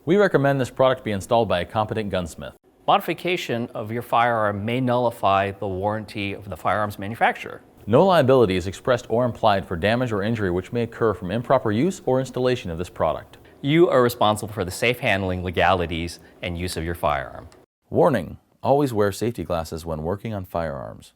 We recommend this product be installed by a competent gunsmith. Modification of your firearm may nullify the warranty of the firearm's manufacturer. No liability is expressed or implied for damage or injury which may occur from improper use or installation of this product. You are responsible for the safe handling, legalities, and use of your firearm. Warning: always wear safety glasses when working on firearms.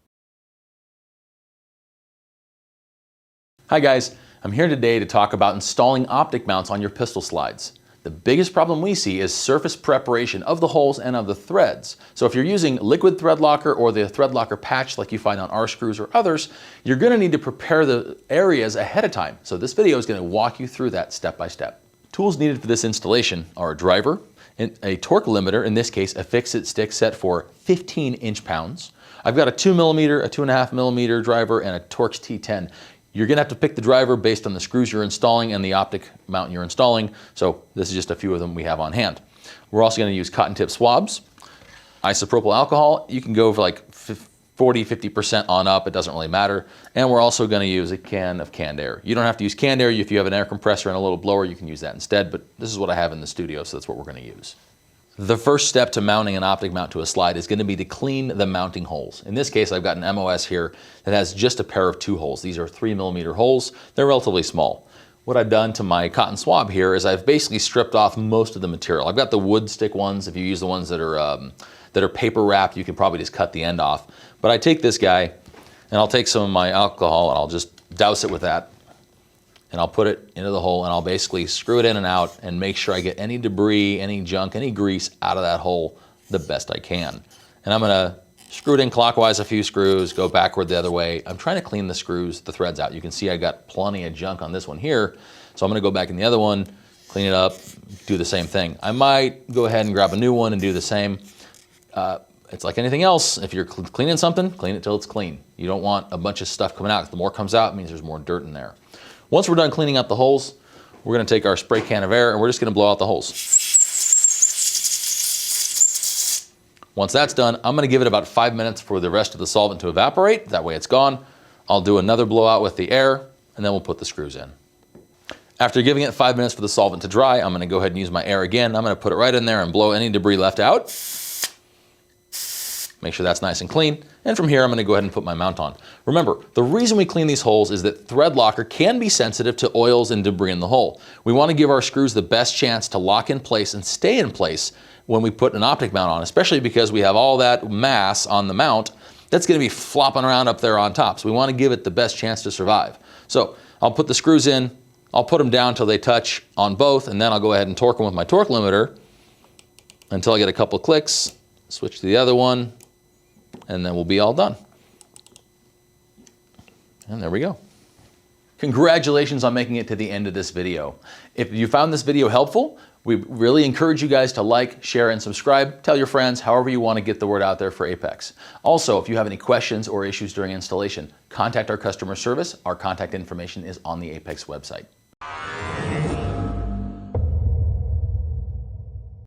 Hi guys, I'm here today to talk about installing optic mounts on your pistol slides. The biggest problem we see is surface preparation of the holes and of the threads. So if you're using liquid thread locker or the thread locker patch like you find on R screws or others, you're going to need to prepare the areas ahead of time. So this video is going to walk you through that step by step. Tools needed for this installation are a driver, a torque limiter, in this case a fix-it stick set for 15 inch-pounds. I've got a 2mm, a 2.5mm driver, and a Torx T10. You're going to have to pick the driver based on the screws you're installing and the optic mount you're installing. So this is just a few of them we have on hand. We're also going to use cotton tip swabs, isopropyl alcohol. You can go for like 40–50% on up. It doesn't really matter. And we're also going to use a can of canned air. You don't have to use canned air. If you have an air compressor and a little blower, you can use that instead. But this is what I have in the studio, so that's what we're going to use. The first step to mounting an optic mount to a slide is going to be to clean the mounting holes. In this case, I've got an MOS here that has just a pair of 2 holes. These are 3mm holes. They're relatively small. What I've done to my cotton swab here is I've basically stripped off most of the material. I've got the wood stick ones. If you use the ones that are paper wrapped, you can probably just cut the end off. But I take this guy and I'll take some of my alcohol and I'll just douse it with that. And I'll put it into the hole and I'll basically screw it in and out and make sure I get any debris, any junk, any grease out of that hole the best I can. And I'm gonna screw it in clockwise a few screws, go backward the other way. I'm trying to clean the screws, the threads out. You can see I got plenty of junk on this one here. So I'm gonna go back in the other one, clean it up, do the same thing. I might go ahead and grab a new one and do the same. It's like anything else. If you're cleaning something, clean it till it's clean. You don't want a bunch of stuff coming out. The more comes out, it means there's more dirt in there. Once we're done cleaning out the holes, we're going to take our spray can of air and we're just going to blow out the holes. Once that's done, I'm going to give it about 5 minutes for the rest of the solvent to evaporate. That way it's gone. I'll do another blowout with the air and then we'll put the screws in. After giving it 5 minutes for the solvent to dry, I'm going to go ahead and use my air again. I'm going to put it right in there and blow any debris left out. Make sure that's nice and clean. And from here, I'm going to go ahead and put my mount on. Remember, the reason we clean these holes is that thread locker can be sensitive to oils and debris in the hole. We want to give our screws the best chance to lock in place and stay in place when we put an optic mount on, especially because we have all that mass on the mount that's going to be flopping around up there on top. So we want to give it the best chance to survive. So I'll put the screws in, I'll put them down until they touch on both, and then I'll go ahead and torque them with my torque limiter until I get a couple clicks, switch to the other one, and then we'll be all done. And there we go. Congratulations on making it to the end of this video. If you found this video helpful, we really encourage you guys to like, share, and subscribe. Tell your friends, however you want to get the word out there for Apex. Also, if you have any questions or issues during installation, contact our customer service. Our contact information is on the Apex website.